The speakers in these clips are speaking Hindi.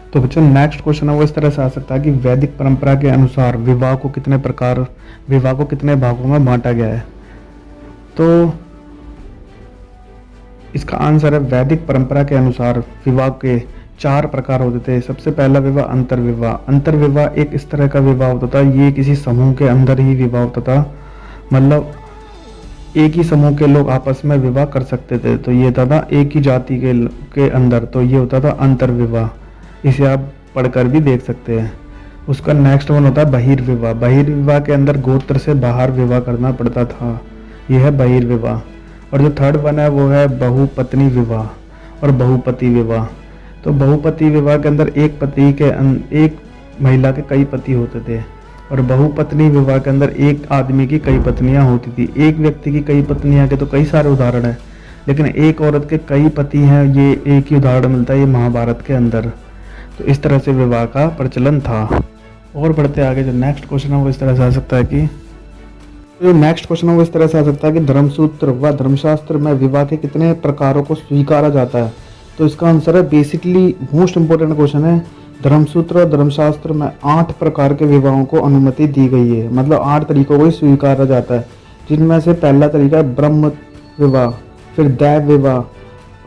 तो बच्चों नेक्स्ट क्वेश्चन है वो इस तरह से आ सकता है कि वैदिक परंपरा के अनुसार विवाह को कितने भागों में बांटा गया है। तो इसका आंसर है वैदिक परंपरा के अनुसार विवाह के 4 प्रकार होते थे। सबसे पहला विवाह अंतर्विवाह। अंतर्विवाह एक इस तरह का विवाह होता था, ये किसी समूह के अंदर ही विवाह होता था, मतलब एक ही समूह के लोग आपस में विवाह कर सकते थे। तो ये था एक ही जाति के अंदर, तो ये होता था अंतर्विवाह। इसे आप पढ़कर भी देख सकते हैं। उसका नेक्स्ट वन होता है बहिर्विवाह। बहिर्विवाह के अंदर गोत्र से बाहर विवाह करना पड़ता था, यह है बहिर्विवाह। और जो थर्ड वन है वो है बहुपत्नी विवाह और बहुपति विवाह। तो बहुपति विवाह के अंदर एक महिला के कई पति होते थे, और बहुपत्नी विवाह के अंदर एक आदमी की कई पत्नियां होती थी। एक व्यक्ति की कई पत्नियां के तो कई सारे उदाहरण हैं, लेकिन एक औरत के कई पति हैं, ये एक ही उदाहरण मिलता है, ये महाभारत के अंदर। तो इस तरह से विवाह का प्रचलन था। और बढ़ते आगे, जो नेक्स्ट क्वेश्चन है वो इस तरह से आ सकता है कि धर्मसूत्र व धर्मशास्त्र में विवाह के कितने प्रकारों को स्वीकारा जाता है। तो इसका आंसर है, बेसिकली मोस्ट इंपोर्टेंट क्वेश्चन है, धर्मसूत्र और धर्मशास्त्र में 8 प्रकार के विवाहों को अनुमति दी गई है, मतलब 8 तरीकों को ही स्वीकारा जाता है, जिनमें से पहला तरीका है ब्रह्म विवाह, फिर दैव विवाह,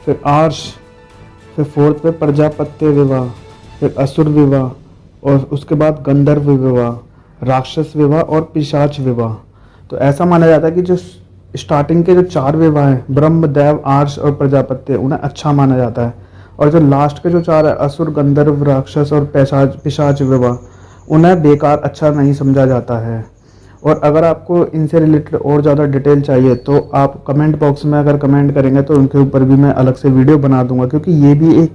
फिर आर्ष, फिर फोर्थ पे प्रजापत्य विवाह, फिर असुर विवाह, और उसके बाद गंधर्व विवाह, राक्षस विवाह और पिशाच विवाह। तो ऐसा माना जाता है कि जो स्टार्टिंग के जो 4 विवाह हैं, ब्रह्म, दैव, आर्ष और प्रजापत्य, उन्हें अच्छा माना जाता है, और जो लास्ट के जो 4 है, असुर, गंधर्व, राक्षस और पिशाच विवाह, उन्हें बेकार, अच्छा नहीं समझा जाता है। और अगर आपको इनसे रिलेटेड और ज़्यादा डिटेल चाहिए तो आप कमेंट बॉक्स में अगर कमेंट करेंगे तो उनके ऊपर भी मैं अलग से वीडियो बना दूंगा, क्योंकि ये भी एक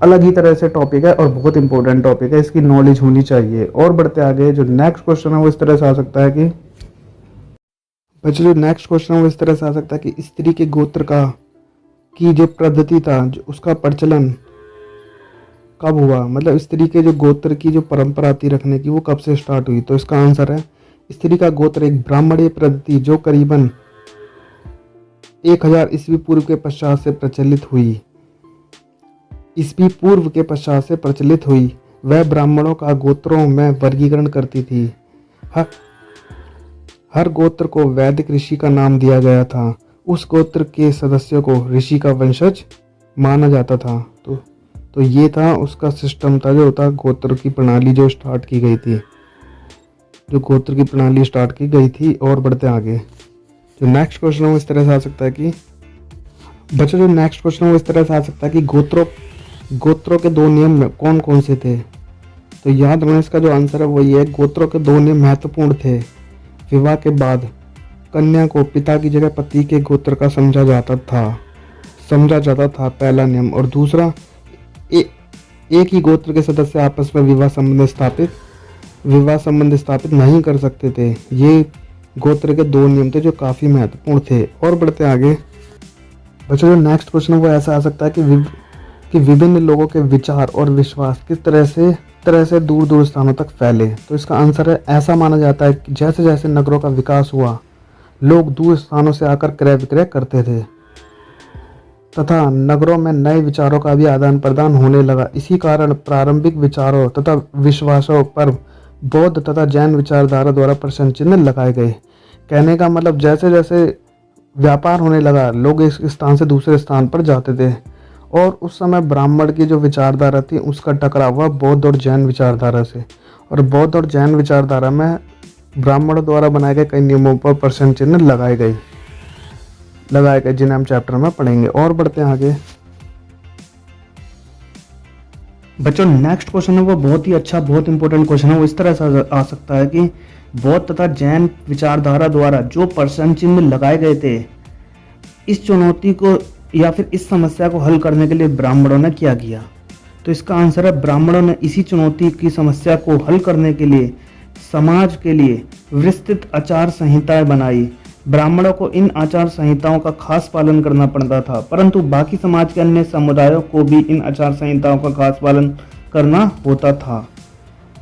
अलग ही तरह से टॉपिक है और बहुत इंपॉर्टेंट टॉपिक है, इसकी नॉलेज होनी चाहिए। और बढ़ते आगे, जो नेक्स्ट क्वेश्चन है वो इस तरह से आ सकता है कि स्त्री के गोत्र की जो पद्धति था, उसका प्रचलन कब हुआ, मतलब स्त्री के जो गोत्र की जो परंपरा थी रखने की, वो कब से स्टार्ट हुई। तो इसका आंसर है, स्त्री का गोत्र एक ब्राह्मणीय पद्धति जो करीबन 1000 ईस्वी पूर्व के पश्चात से प्रचलित हुई। वह ब्राह्मणों का गोत्रों में वर्गीकरण करती थी। हर गोत्र को वैदिक ऋषि का नाम दिया गया था। उस गोत्र के सदस्यों को ऋषि का वंशज माना जाता था। तो ये था उसका सिस्टम था, जो होता गोत्र की प्रणाली जो स्टार्ट की गई थी, और बढ़ते आगे, जो नेक्स्ट क्वेश्चन है वो इस तरह से आ सकता है कि गोत्रों के 2 नियम कौन कौन से थे। तो याद रखना, इसका जो आंसर है वो ये है, गोत्रों के 2 नियम महत्वपूर्ण थे। विवाह के बाद कन्या को पिता की जगह पति के गोत्र का समझा जाता था, पहला नियम। और दूसरा, एक ही गोत्र के सदस्य आपस में विवाह संबंध स्थापित नहीं कर सकते थे। ये गोत्र के 2 नियम थे जो काफी महत्वपूर्ण थे। और बढ़ते आगे, बच्चों जो नेक्स्ट क्वेश्चन है वो ऐसा आ सकता है कि विभिन्न लोगों के विचार और विश्वास किस तरह से दूर दूर स्थानों तक फैले। तो इसका आंसर है, ऐसा माना जाता है कि जैसे जैसे नगरों का विकास हुआ, लोग दूर स्थानों से आकर क्रय विक्रय करते थे, तथा नगरों में नए विचारों का भी आदान प्रदान होने लगा। इसी कारण प्रारंभिक विचारों तथा विश्वासों पर बौद्ध तथा जैन विचारधारा द्वारा प्रश्न चिन्ह लगाए गए। कहने का मतलब, जैसे जैसे व्यापार होने लगा, लोग एक स्थान से दूसरे स्थान पर जाते थे, और उस समय ब्राह्मण की जो विचारधारा थी उसका टकराव हुआ बौद्ध और जैन विचारधारा से। और बौद्ध और जैन विचारधारा में ब्राह्मणों द्वारा बनाए गए कई नियमों पर प्रश्न चिन्ह लगाए गए, जिन्हें हम चैप्टर में पढ़ेंगे। और बढ़ते हैं आगे, बच्चों नेक्स्ट क्वेश्चन है वो बहुत ही अच्छा, बहुत इंपॉर्टेंट क्वेश्चन है। वो इस तरह से आ सकता है कि बौद्ध तथा जैन विचारधारा द्वारा जो प्रश्न चिन्ह लगाए गए थे, इस चुनौती को या फिर इस समस्या को हल करने के लिए ब्राह्मणों ने क्या किया। तो इसका आंसर है, ब्राह्मणों ने इसी चुनौती की समस्या को हल करने के लिए समाज के लिए विस्तृत आचार संहिताएं बनाई। ब्राह्मणों को इन आचार संहिताओं का खास पालन करना पड़ता था, परंतु बाकी समाज के अन्य समुदायों को भी इन आचार संहिताओं का खास पालन करना होता था।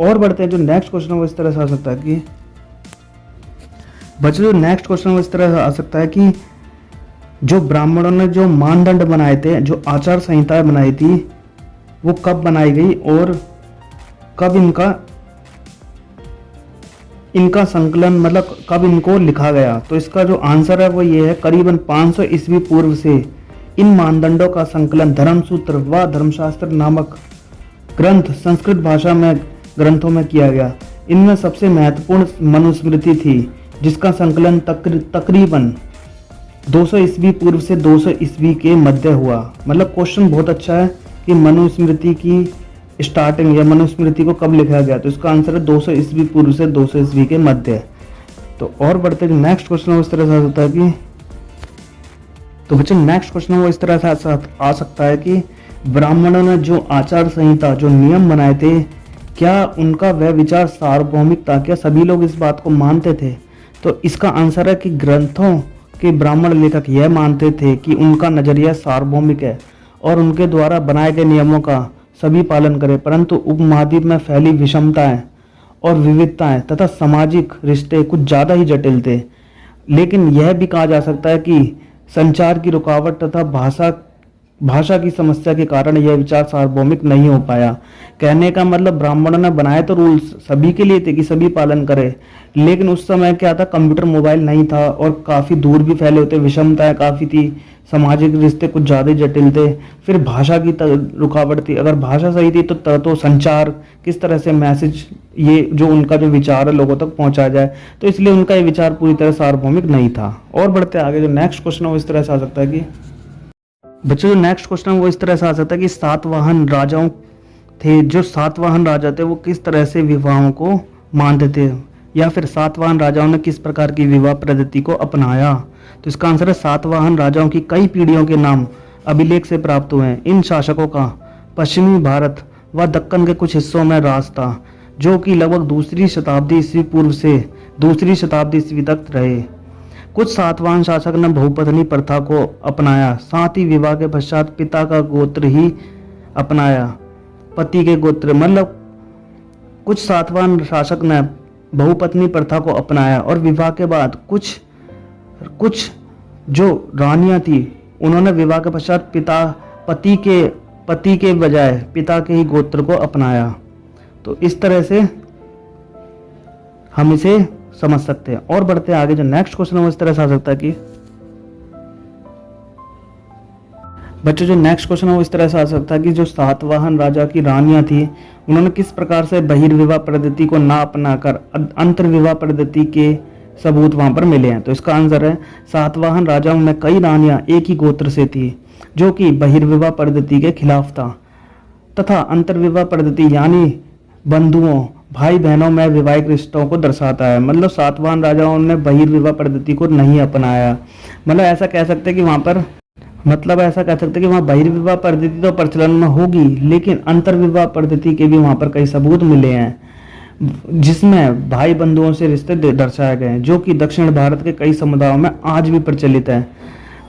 और बढ़ते हैं, जो नेक्स्ट क्वेश्चन है वो इस तरह से आ सकता है कि बच्चों जो नेक्स्ट क्वेश्चन इस तरह से आ सकता है कि जो ब्राह्मणों ने जो मानदंड बनाए थे, जो आचार संहिताएं बनाई थी, वो कब बनाई गई और कब इनका संकलन मतलब कब इनको लिखा गया। तो इसका जो आंसर है वो ये है, करीबन 500 ईस्वी पूर्व से इन मानदंडों का संकलन धर्मसूत्र व धर्मशास्त्र नामक ग्रंथ संस्कृत भाषा में ग्रंथों में किया गया। इनमें सबसे महत्वपूर्ण मनुस्मृति थी, जिसका संकलन तकरीबन 200 ईस्वी पूर्व से 200 ईस्वी के मध्य हुआ। मतलब क्वेश्चन बहुत अच्छा है कि मनुस्मृति की स्टार्टिंग या मनुस्मृति को कब लिखा गया। तो इसका आंसर है 200 ईस्वी पूर्व से 200 ईस्वी के मध्य। तो और बढ़ते हैं, नेक्स्ट क्वेश्चन उस तरह से होता है कि तो बच्चों नेक्स्ट क्वेश्चन वो इस तरह से आ सकता है कि ब्राह्मणों ने जो आचार संहिता जो नियम बनाए थे, क्या उनका वह विचार सार्वभौमिक था? क्या सभी लोग इस बात को मानते थे? तो इसका आंसर है कि ग्रंथों के ब्राह्मण लेखक यह मानते थे कि उनका नजरिया सार्वभौमिक है और उनके द्वारा बनाए गए नियमों का सभी पालन करें, परंतु उपमहाद्वीप में फैली विषमताएं और विविधताएं तथा सामाजिक रिश्ते कुछ ज़्यादा ही जटिल थे। लेकिन यह भी कहा जा सकता है कि संचार की रुकावट तथा भाषा की समस्या के कारण यह विचार सार्वभौमिक नहीं हो पाया। कहने का मतलब ब्राह्मणों ने बनाए तो रूल्स सभी के लिए थे कि सभी पालन करें, लेकिन उस समय क्या था, कंप्यूटर मोबाइल नहीं था और काफ़ी दूर भी फैले होते, विषमताएं काफ़ी थी, सामाजिक रिश्ते कुछ ज़्यादा जटिल थे। फिर भाषा की रुकावट थी, अगर भाषा सही थी तो संचार किस तरह से मैसेज ये जो उनका जो विचार है लोगों तक पहुंचाया जाए, तो इसलिए उनका ये विचार पूरी तरह सार्वभौमिक नहीं था। और बढ़ते आगे, जो नेक्स्ट क्वेश्चन है वो इस तरह से आ सकता है कि बच्चों जो नेक्स्ट क्वेश्चन है वो इस तरह से आ सकता है कि सातवाहन राजाओं थे, जो सातवाहन राजा थे वो किस तरह से विवाहों को मानते थे, या फिर सातवाहन राजाओं ने किस प्रकार की विवाह पद्धति को अपनाया। तो इसका आंसर है सातवाहन राजाओं की कई पीढ़ियों के नाम अभिलेख से प्राप्त हुए हैं। इन शासकों का पश्चिमी भारत व दक्कन के कुछ हिस्सों में राज था, जो कि लगभग 2री शताब्दी ईस्वी पूर्व से 2री शताब्दी ईस्वी तक रहे। कुछ सातवाहन शासक ने बहुपत्नी प्रथा को अपनाया, साथ ही विवाह के पश्चात पिता का गोत्र ही अपनाया, पति के गोत्र। मतलब कुछ सातवाहन शासक ने बहुपत्नी प्रथा को अपनाया और विवाह के बाद कुछ जो रानियां थी उन्होंने विवाह के पश्चात पति के बजाय पिता के ही गोत्र को अपनाया। तो इस तरह से हम इसे समझ सकते हैं। और बढ़ते आगे, जो नेक्स्ट क्वेश्चन है वो इस तरह से आ सकता है कि बच्चों जो नेक्स्ट क्वेश्चन है वो इस तरह से आ सकता है कि जो सातवाहन राजा की रानियां थी उन्होंने किस प्रकार से बहिर्विवाह पद्धति को ना अपनाकर अंतर्विवाह पद्धति के सबूत वहां पर मिले हैं। तो इसका आंसर है सातवाहन राजाओं में कई रानियां एक ही गोत्र से थी, जो कि बहिर्विवाह पद्धति के खिलाफ था, तथा अंतर्विवाह पद्धति यानी बंधुओं भाई बहनों में वैवाहिक रिश्तों को दर्शाता है। मतलब सातवाहन राजाओं ने बहिर्विवाह पद्धति को नहीं अपनाया। मतलब ऐसा कह सकते हैं कि वहाँ बहिर्विवाह पद्धति तो प्रचलन में होगी, लेकिन अंतर्विवाह पद्धति के भी वहाँ पर कई सबूत मिले हैं, जिसमें भाई बंधुओं से रिश्ते दर्शाए गए हैं, जो कि दक्षिण भारत के कई समुदायों में आज भी प्रचलित है।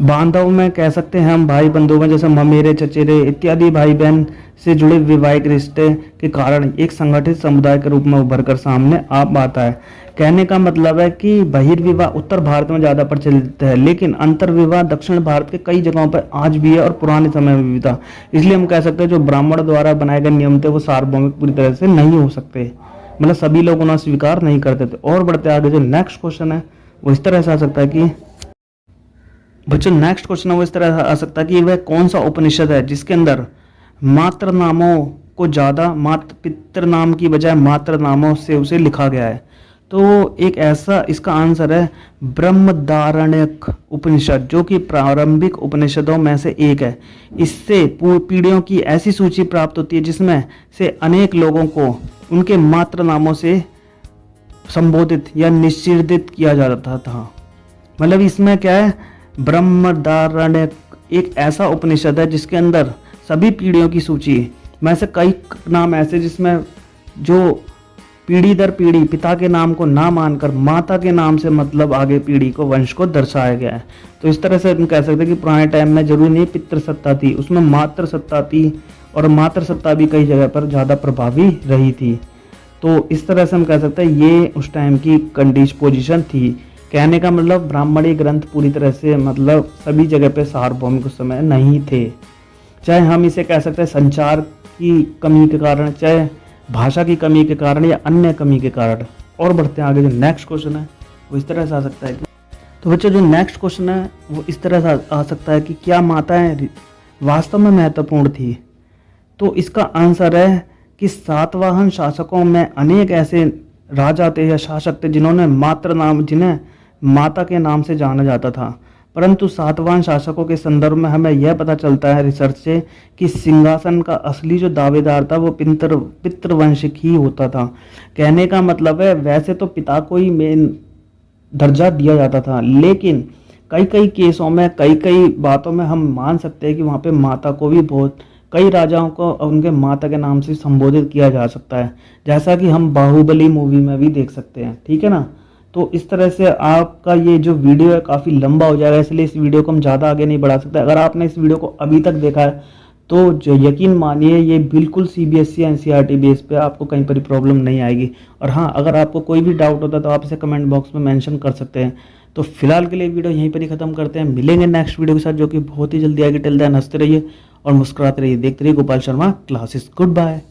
बांधव में कह सकते हैं हम भाई बंधुओं में, जैसे ममेरे चचेरे इत्यादि भाई बहन से जुड़े वैवाहिक रिश्ते के कारण एक संगठित समुदाय के रूप में उभर कर सामने आ पाता है। कहने का मतलब है कि बहिर्विवाह उत्तर भारत में ज़्यादा प्रचलित है, लेकिन अंतर्विवाह दक्षिण भारत के कई जगहों पर आज भी है और पुराने समय में भी था। इसलिए हम कह सकते हैं जो ब्राह्मण द्वारा बनाए गए नियम थे वो सार्वभौमिक पूरी तरह से नहीं हो सकते, मतलब सभी लोग उन्हें स्वीकार नहीं करते थे। और बढ़ते आगे, जो नेक्स्ट क्वेश्चन है वो इस तरह से आ सकता है कि बच्चों नेक्स्ट क्वेश्चन है वो इस तरह से आ सकता है कि वह कौन सा उपनिषद है जिसके अंदर मात्र नामों को ज़्यादा मात्र पितृ नाम की बजाय मात्र नामों से उसे लिखा गया है। तो एक ऐसा इसका आंसर है ब्रह्मदारण्यक उपनिषद, जो कि प्रारंभिक उपनिषदों में से एक है। इससे पीढ़ियों की ऐसी सूची प्राप्त होती है जिसमें से अनेक लोगों को उनके मात्र नामों से संबोधित या निश्चित किया जाता था। मतलब इसमें क्या है, ब्रह्मदारण्यक एक ऐसा उपनिषद है जिसके अंदर सभी पीढ़ियों की सूची में से कई नाम ऐसे जिसमें जो पीढ़ी दर पीढ़ी पिता के नाम को ना मानकर माता के नाम से मतलब आगे पीढ़ी को वंश को दर्शाया गया है। तो इस तरह से हम कह सकते हैं कि पुराने टाइम में जरूरी नहीं पितृ सत्ता थी, उसमें मातृ सत्ता थी और मातृ सत्ता भी कई जगह पर ज़्यादा प्रभावी रही थी। तो इस तरह से हम कह सकते हैं ये उस टाइम की पोजीशन थी कहने का मतलब ब्राह्मणी ग्रंथ पूरी तरह से मतलब सभी जगह पे सार्वभौमिक उस समय नहीं थे। चाहे हम इसे कह सकते हैं संचार की कमी के कारण, चाहे भाषा की कमी के कारण या अन्य कमी के कारण। और बढ़ते हैं आगे, जो नेक्स्ट क्वेश्चन है वो इस तरह से आ सकता है कि, तो बच्चों जो नेक्स्ट क्वेश्चन है वो इस तरह से आ सकता है कि क्या माताएं वास्तव में महत्वपूर्ण थी? तो इसका आंसर है कि सातवाहन शासकों में अनेक ऐसे राजा थे या शासक थे जिन्हें माता के नाम से जाना जाता था। परंतु सातवाहन शासकों के संदर्भ में हमें यह पता चलता है रिसर्च से कि सिंहासन का असली जो दावेदार था वो पितृवंशिक ही होता था। कहने का मतलब है वैसे तो पिता को ही मेन दर्जा दिया जाता था, लेकिन कई कई केसों में कई कई बातों में हम मान सकते हैं कि वहाँ पे माता को भी बहुत, कई राजाओं को उनके माता के नाम से संबोधित किया जा सकता है, जैसा कि हम बाहुबली मूवी में भी देख सकते हैं। ठीक है ना। तो इस तरह से आपका ये जो वीडियो है काफ़ी लंबा हो जाएगा, इसलिए इस वीडियो को हम ज़्यादा आगे नहीं बढ़ा सकते। अगर आपने इस वीडियो को अभी तक देखा है तो जो यकीन मानिए ये बिल्कुल CBSE NCERT बेस पे आपको कहीं पर प्रॉब्लम नहीं आएगी। और हाँ, अगर आपको कोई भी डाउट होता है तो आप इसे कमेंट बॉक्स में मेंशन कर सकते हैं। तो फिलहाल के लिए वीडियो यहीं पर ही खत्म करते हैं, मिलेंगे नेक्स्ट वीडियो के साथ जो कि बहुत ही जल्दी आएगी। टिल देन हंसते रहिए और मुस्कुराते रहिए, देखते रहिए Gopal Sharma classes. Good bye.